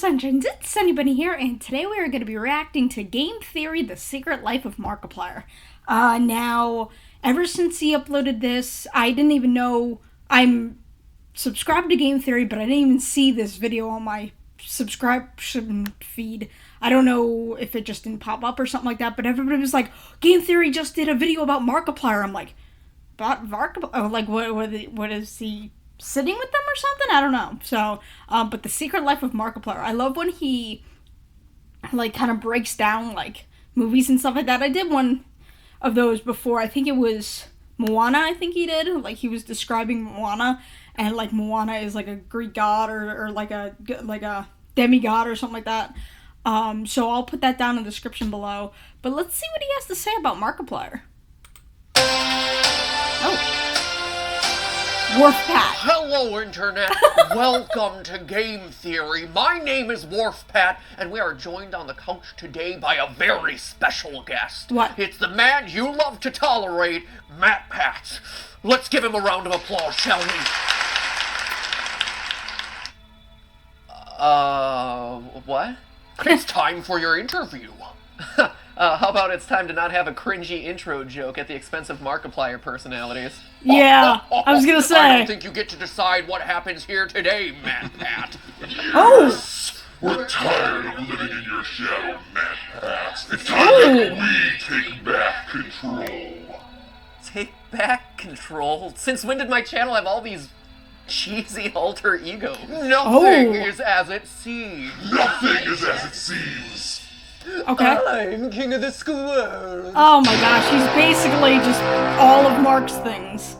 Sunshines, it's Sunny Bunny here, and today we are going to be reacting to Game Theory, The Secret Life of Markiplier. Now, ever since he uploaded this, I didn't even know I'm subscribed to Game Theory, but I didn't even see this video on my subscription feed. I don't know if it just didn't pop up or something like that, but everybody was like, Game Theory just did a video about Markiplier. I'm like, about Markiplier? Oh, like, what is he sitting with them or something? I don't know. So, but The Secret Life of Markiplier. I love when he, like, kind of breaks down, like, movies and stuff like that. I did one of those before. I think it was Moana, I think he did. Like, he was describing Moana, and, like, Moana is, like, a Greek god or like a demigod or something like that. So I'll put that down in the description below. But let's see what he has to say about Markiplier. Oh. Wharf-Pat. Hello, Internet. Welcome to Game Theory. My name is Wharf-Pat, and we are joined on the couch today by a very special guest. What? It's the man you love to tolerate, Matt Pat. Let's give him a round of applause, shall we? What? It's time for your interview. How about it's time to not have a cringy intro joke at the expense of Markiplier personalities? Yeah, I was gonna say. I don't think you get to decide what happens here today, Matt Pat. Oh! We're tired of living in your shadow, Matt Pat. It's time that we take back control. Take back control? Since when did my channel have all these cheesy alter egos? Nothing is as it seems. Nothing is as it seems. Okay. I'm king of the squirrels. Oh my gosh, he's basically just all of Mark's things.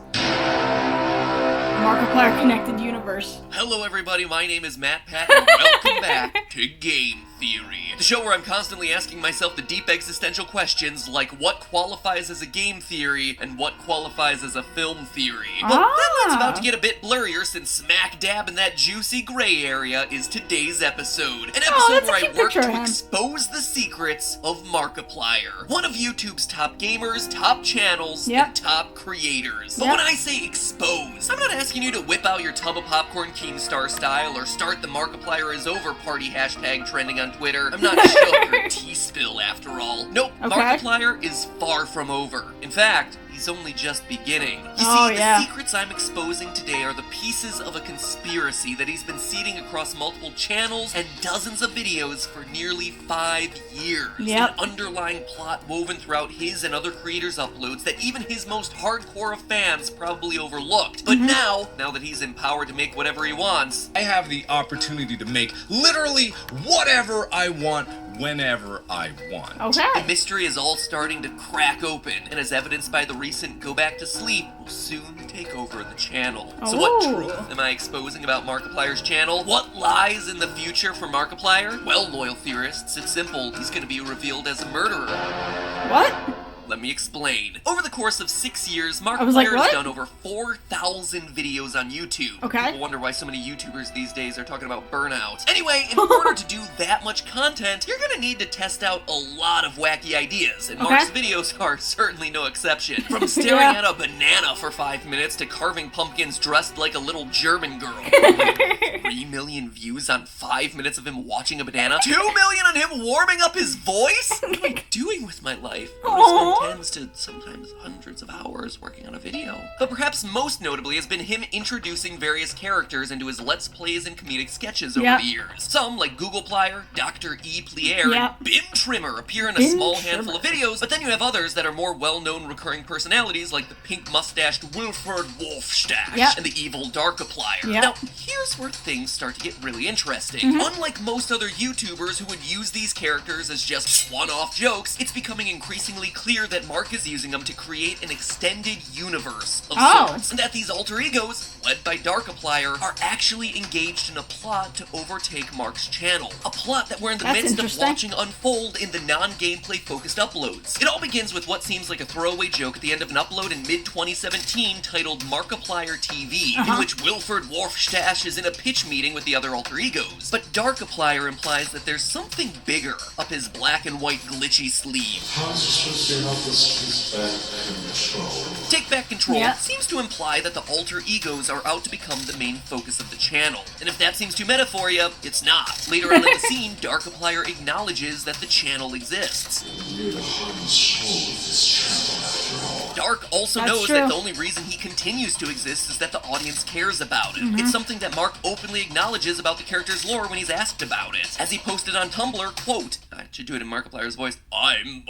Markiplier Connected Universe. Hello, everybody. My name is Matt Pat, and welcome back to Game Theory, the show where I'm constantly asking myself the deep existential questions like what qualifies as a game theory and what qualifies as a film theory. Well, that line's about to get a bit blurrier since smack dab in that juicy gray area is today's episode. An episode where I work to expose the secrets of Markiplier, one of YouTube's top gamers, top channels, and top creators. But when I say expose, I'm not asking you to whip out your tub of popcorn Keemstar style or start the Markiplier is over party hashtag trending on Twitter. I'm not Shook or T-Spill after all. Nope, Markiplier is far from over. In fact, he's only just beginning. You see, the secrets I'm exposing today are the pieces of a conspiracy that he's been seeding across multiple channels and dozens of videos for nearly 5 years. An underlying plot woven throughout his and other creators' uploads that even his most hardcore of fans probably overlooked. But now that he's empowered to make whatever he wants, I have the opportunity to make literally whatever I want, whenever I want. the mystery is all starting to crack open, and as evidenced by the recent Go Back to Sleep, will soon take over the channel. So what truth am I exposing about Markiplier's channel? What lies in the future for Markiplier? Well, loyal theorists, it's simple. He's going to be revealed as a murderer. What? Let me explain. Over the course of 6 years, Markiplier has done over 4,000 videos on YouTube. People wonder why so many YouTubers these days are talking about burnout. Anyway, in order to do that much content, you're gonna need to test out a lot of wacky ideas, and Mark's videos are certainly no exception. From staring at a banana for 5 minutes to carving pumpkins dressed like a little German girl. 3 million views on 5 minutes of him watching a banana? 2 million on him warming up his voice? What am I doing with my life? Tens to sometimes hundreds of hours working on a video. But perhaps most notably has been him introducing various characters into his Let's Plays and comedic sketches over the years. Some, like Googleplier, Dr. E. Plier, and Bim Trimmer appear in a small handful of videos, but then you have others that are more well-known recurring personalities like the pink-mustached Wilfred Wolfstache and the evil Darkiplier. Now, here's where things start to get really interesting. Unlike most other YouTubers who would use these characters as just one-off jokes, it's becoming increasingly clear that Mark is using them to create an extended universe of sorts, and that these alter egos, led by Darkiplier, are actually engaged in a plot to overtake Mark's channel. A plot that we're in the midst of watching unfold in the non-gameplay focused uploads. It all begins with what seems like a throwaway joke at the end of an upload in mid-2017 titled Markiplier TV, in which Wilfred Wolfstache is in a pitch meeting with the other alter egos. But Darkiplier implies that there's something bigger up his black and white glitchy sleeve. How is this supposed to Take Back Control seems to imply that the alter egos are out to become the main focus of the channel. And if that seems too meta for you, it's not. Later on in the scene, Darkiplier acknowledges that the channel exists. Dark also knows that the only reason he continues to exist is that the audience cares about it. It's something that Mark openly acknowledges about the character's lore when he's asked about it. As he posted on Tumblr, quote, I should do it in Markiplier's voice, I'm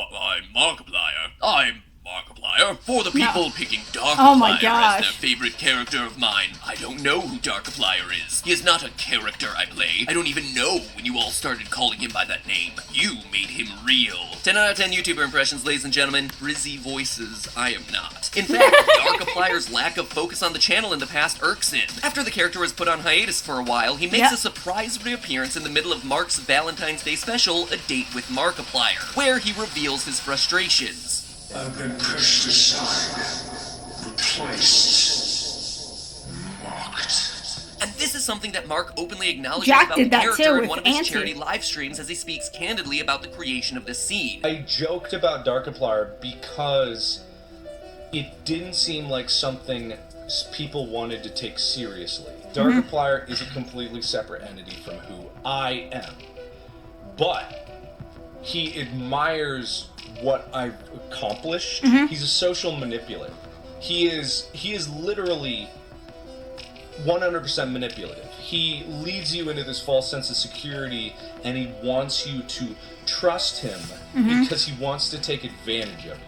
Markiplier. I'm Markiplier. For the people picking Darkiplier as their favorite character of mine, I don't know who Darkiplier is. He is not a character I play. I don't even know when you all started calling him by that name. You made him real. 10 out of 10 YouTuber impressions, ladies and gentlemen. Brizzy voices, I am not. In fact, Darkiplier's lack of focus on the channel in the past irks him. After the character was put on hiatus for a while, he makes a surprise reappearance in the middle of Mark's Valentine's Day special, A Date with Markiplier, where he reveals his frustrations. I've been pushed aside, replaced, mocked. And this is something that Mark openly acknowledges about the character in one of his charity live streams as he speaks candidly about the creation of the scene. I joked about Darkiplier because it didn't seem like something people wanted to take seriously. Darkiplier is a completely separate entity from who I am. But he admires what I've accomplished. He's a social manipulator. He is literally 100% manipulative. He leads you into this false sense of security, and he wants you to trust him because he wants to take advantage of you.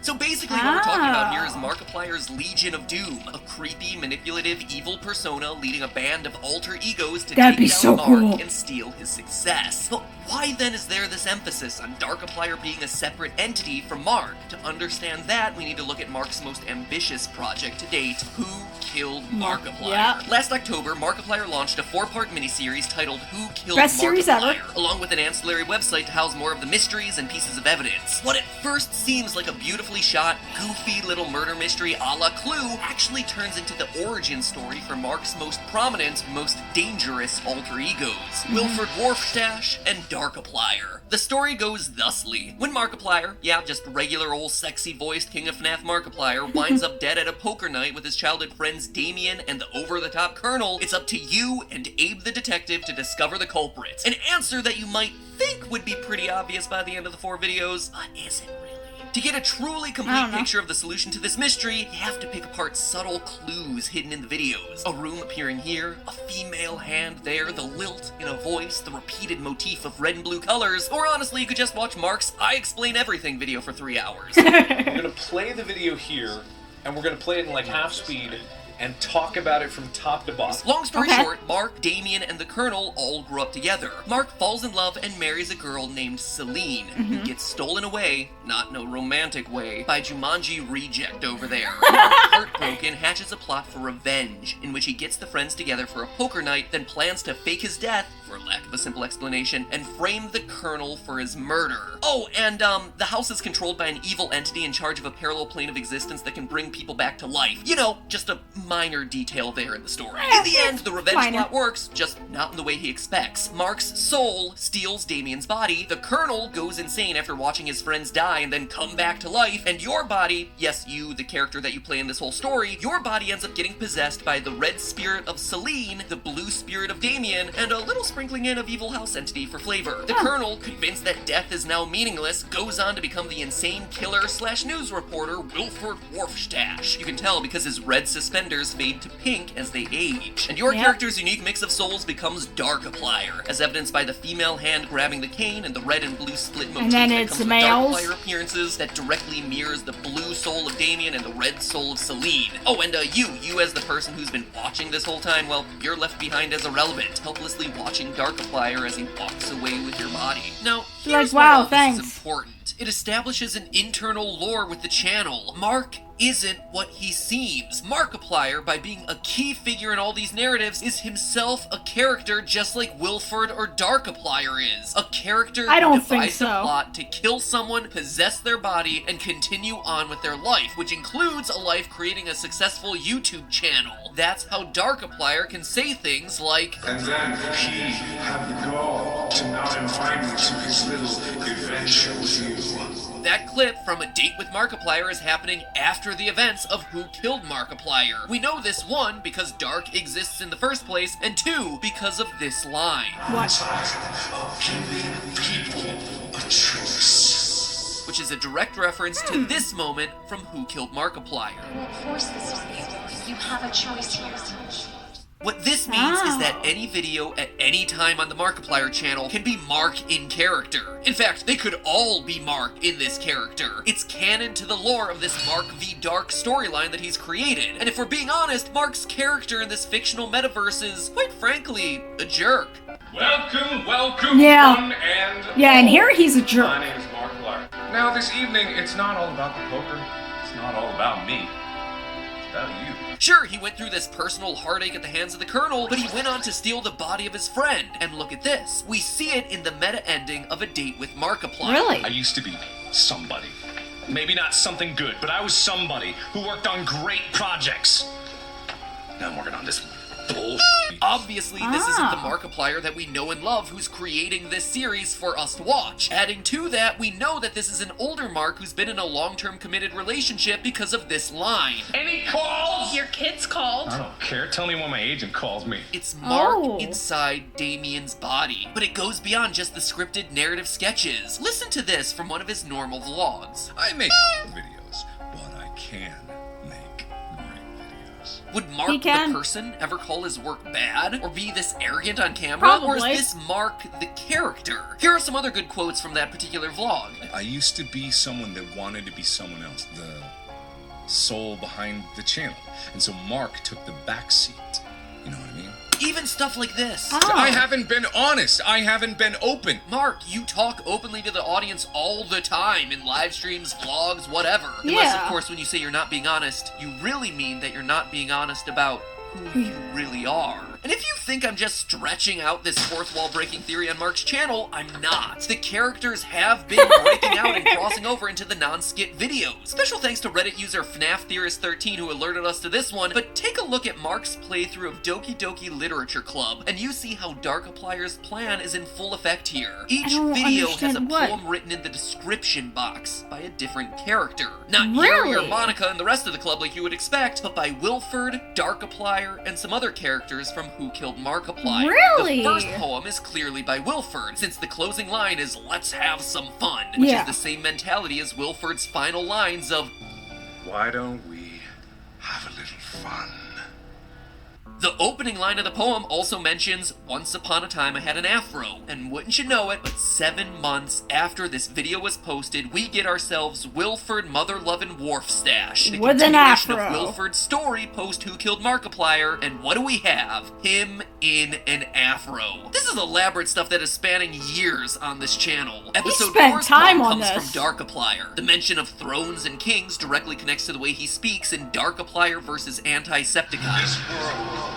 So basically what we're talking about here is Markiplier's Legion of Doom, a creepy, manipulative, evil persona leading a band of alter egos to take down Mark and steal his success. But why then is there this emphasis on Darkiplier being a separate entity from Mark? To understand that, we need to look at Mark's most ambitious project to date, Who Killed Markiplier? Last October, Markiplier launched a 4-part miniseries titled Who Killed Markiplier, along with an ancillary website to house more of the mysteries and pieces of evidence. What at first seems like a beautifully shot, goofy little murder mystery a la Clue actually turns into the origin story for Mark's most prominent, most dangerous alter egos, Wilford Warfstache and Darkiplier. The story goes thusly. When Markiplier, just regular old sexy voiced King of FNAF Markiplier, winds up dead at a poker night with his childhood friends Damien and the over-the-top Colonel, it's up to you and Abe the detective to discover the culprit. An answer that you might think would be pretty obvious by the end of the 4 videos, but isn't really. To get a truly complete picture of the solution to this mystery, you have to pick apart subtle clues hidden in the videos. A room appearing here, a female hand there, the lilt in a voice, the repeated motif of red and blue colors, or honestly, you could just watch Mark's I Explain Everything video for 3 hours. We're gonna play the video here, and we're gonna play it in like half speed, and talk about it from top to bottom. Long story short, Mark, Damien, and the Colonel all grew up together. Mark falls in love and marries a girl named Celine, who gets stolen away, not in a romantic way, by Jumanji Reject over there. Mark, heartbroken, hatches a plot for revenge, in which he gets the friends together for a poker night, then plans to fake his death, for lack of a simple explanation, and frame the Colonel for his murder. Oh, and the house is controlled by an evil entity in charge of a parallel plane of existence that can bring people back to life. You know, just a minor detail there in the story. In the end, the revenge plot works, just not in the way he expects. Mark's soul steals Damien's body, the Colonel goes insane after watching his friends die and then come back to life, and your body, yes, you, the character that you play in this whole story, your body ends up getting possessed by the red spirit of Celine, the blue spirit of Damien, and a little sprinkling in of evil house entity for flavor. The Colonel, convinced that death is now meaningless, goes on to become the insane killer / news reporter Wilford Warfstache. You can tell because his red suspenders fade to pink as they age. And your character's unique mix of souls becomes Darkiplier, as evidenced by the female hand grabbing the cane and the red and blue split motif that comes with Darkiplier appearances that directly mirrors the blue soul of Damien and the red soul of Celine. Oh, and you as the person who's been watching this whole time, well, you're left behind as irrelevant, helplessly watching Darkiplier as he walks away with your body. Now, here's why all this is important. It establishes an internal lore with the channel. Mark isn't what he seems. Markiplier, by being a key figure in all these narratives, is himself a character just like Wilford or Darkiplier is. A character who devised a plot to kill someone, possess their body, and continue on with their life, which includes a life creating a successful YouTube channel. That's how Darkiplier can say things like, and then he had the gall to not invite me to his little adventure with you. That clip from A Date with Markiplier is happening after the events of Who Killed Markiplier. We know this, 1, because Dark exists in the first place, and 2, because of this line. What? Giving people a choice. Which is a direct reference to this moment from Who Killed Markiplier. I won't force this on you. You have a choice here. What this means is that any video at any time on the Markiplier channel can be Mark in character. In fact, they could all be Mark in this character. It's canon to the lore of this Mark v Dark storyline that he's created. And if we're being honest, Mark's character in this fictional metaverse is, quite frankly, a jerk. Welcome, Yeah. one and Yeah, and all. here he's a jerk. My name is Markiplier. Now, this evening, it's not all about the poker. It's not all about me. It's about you. Sure, he went through this personal heartache at the hands of the Colonel, but he went on to steal the body of his friend. And look at this. We see it in the meta ending of A Date with Markiplier. Really? I used to be somebody. Maybe not something good, but I was somebody who worked on great projects. Now I'm working on this bull. Obviously, this isn't the Markiplier that we know and love who's creating this series for us to watch. Adding to that, we know that this is an older Mark who's been in a long-term committed relationship because of this line. Any calls? Your kids called. I don't care. Tell me when my agent calls me. It's Mark inside Damien's body, but it goes beyond just the scripted narrative sketches. Listen to this from one of his normal vlogs. I make videos, but I can make great videos. Would Mark the person ever call his work bad? Or be this arrogant on camera? Probably. Or is this Mark the character? Here are some other good quotes from that particular vlog. I used to be someone that wanted to be someone else, the soul behind the channel. And so Mark took the back seat. You know what I mean? Even stuff like this. I haven't been honest. I haven't been open. Mark, you talk openly to the audience all the time in live streams, vlogs, whatever. Unless, of course, when you say you're not being honest, you really mean that you're not being honest about who you really are. And if you think I'm just stretching out this fourth wall breaking theory on Mark's channel, I'm not. The characters have been breaking out and crossing over into the non-skit videos. Special thanks to Reddit user FNAF Theorist 13 who alerted us to this one, but take a look at Mark's playthrough of Doki Doki Literature Club, and you see how Darkiplier's plan is in full effect here. Each video has a poem written in the description box by a different character. Not Yuri or Monica and the rest of the club like you would expect, but by Wilford, Darkiplier, and some other characters from Who Killed Markiplier. Really? The first poem is clearly by Wilford, since the closing line is "Let's have some fun," which is the same mentality as Wilford's final lines of Why don't we have a little fun? The opening line of the poem also mentions, "Once upon a time I had an afro," and wouldn't you know it, but 7 months after this video was posted, we get ourselves Wilford Mother-Lovin' Wharf Stash. The With an continuation afro. of Wilford's story post Who Killed Markiplier, and what do we have? Him in an afro. This is elaborate stuff that is spanning years on this channel. Episode spent 4's time poem on comes this. from Darkiplier. The mention of thrones and kings directly connects to the way he speaks in Darkiplier versus Antisepticon. This world.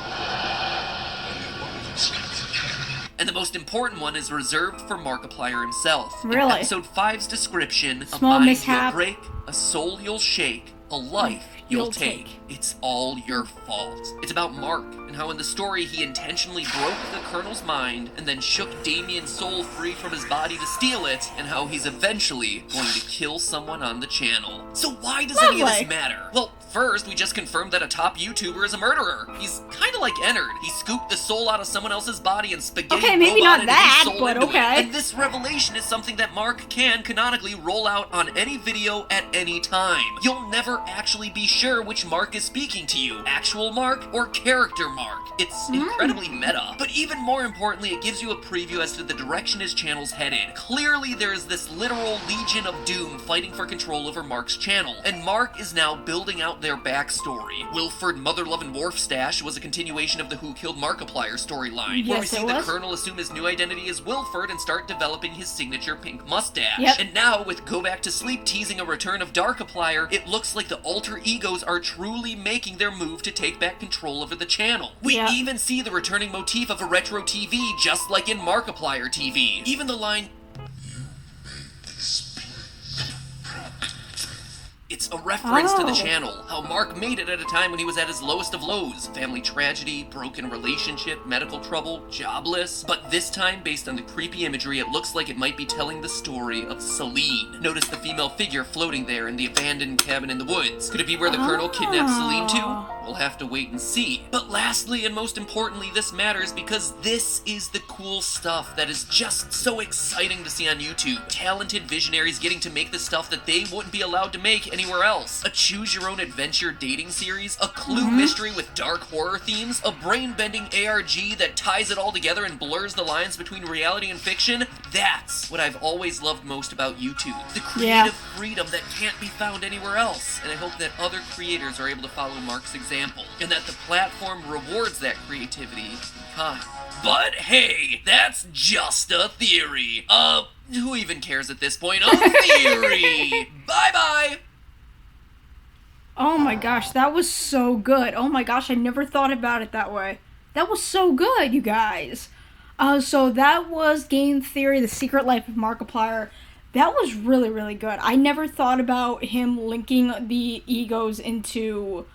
And the most important one is reserved for Markiplier himself. Really? In episode 5's description, Small a mind mishap. you'll break, a soul you'll shake, a life you'll take. It's all your fault. It's about Mark, and how in the story he intentionally broke the Colonel's mind and then shook Damien's soul free from his body to steal it, and how he's eventually going to kill someone on the channel. So why does any of this matter? Well, first, we just confirmed that a top YouTuber is a murderer. He's kind of like Ennard. He scooped the soul out of someone else's body and spaghetti roboted his soul into it. And this revelation is something that Mark can canonically roll out on any video at any time. You'll never actually be sure which Mark is speaking to you, actual Mark or character Mark. It's incredibly meta. But even more importantly, it gives you a preview as to the direction his channel's headed. Clearly, there is this literal Legion of Doom fighting for control over Mark's channel, and Mark is now building out their backstory. Wilford Mother-Lovin' Wharf Stash was a continuation of the Who Killed Markiplier storyline, where we see the Colonel assume his new identity as Wilford and start developing his signature pink mustache. And now, with Go Back to Sleep teasing a return of Darkiplier, it looks like the alter egos are truly making their move to take back control over the channel. We even see the returning motif of a retro TV, just like in Markiplier TV. Even the line, "It's a reference to the channel, how Mark made it at a time when he was at his lowest of lows, family tragedy, broken relationship, medical trouble, jobless. But this time, based on the creepy imagery, it looks like it might be telling the story of Celine. Notice the female figure floating there in the abandoned cabin in the woods. Could it be where the Colonel kidnapped Celine to? We'll have to wait and see. But lastly, and most importantly, this matters because this is the cool stuff that is just so exciting to see on YouTube. Talented visionaries getting to make the stuff that they wouldn't be allowed to make anywhere else. A choose-your-own-adventure dating series, a Clue mystery with dark horror themes, a brain-bending ARG that ties it all together and blurs the lines between reality and fiction. That's what I've always loved most about YouTube. The creative freedom that can't be found anywhere else. And I hope that other creators are able to follow Mark's example, and that the platform rewards that creativity in kind. But hey, that's just a theory. Who even cares at this point? A theory! Bye-bye! Oh my gosh, that was so good. Oh my gosh, I never thought about it that way. That was so good, you guys. So that was Game Theory, The Secret Life of Markiplier. That was really, really good. I never thought about him linking the egos into,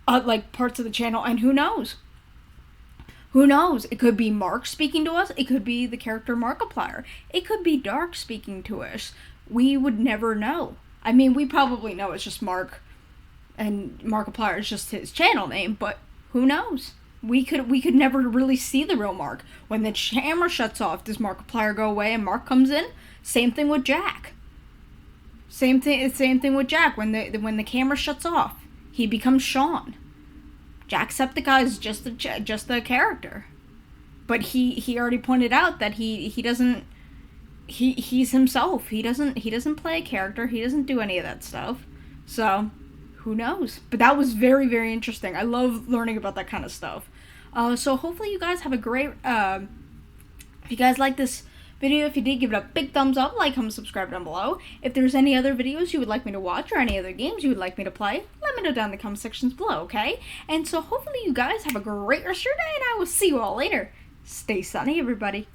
like, parts of the channel, and who knows? Who knows? It could be Mark speaking to us. It could be the character Markiplier. It could be Dark speaking to us. We would never know. I mean, we probably know it's just Mark, and Markiplier is just his channel name, but who knows? We could never really see the real Mark. When the camera shuts off, does Markiplier go away and Mark comes in? Same thing with Jack. Same thing with Jack. When the camera shuts off, he becomes Sean. Jacksepticeye is just the character, but he already pointed out that he doesn't. He's himself. He doesn't play a character. He doesn't do any of that stuff. So, who knows? But that was very, very interesting. I love learning about that kind of stuff. So hopefully you guys have a great. If you guys like this video, if you did, give it a big thumbs up, like, comment, subscribe down below. If there's any other videos you would like me to watch or any other games you would like me to play, let me know down in the comment sections below, okay? And so hopefully you guys have a great rest of your day, and I will see you all later. Stay sunny, everybody.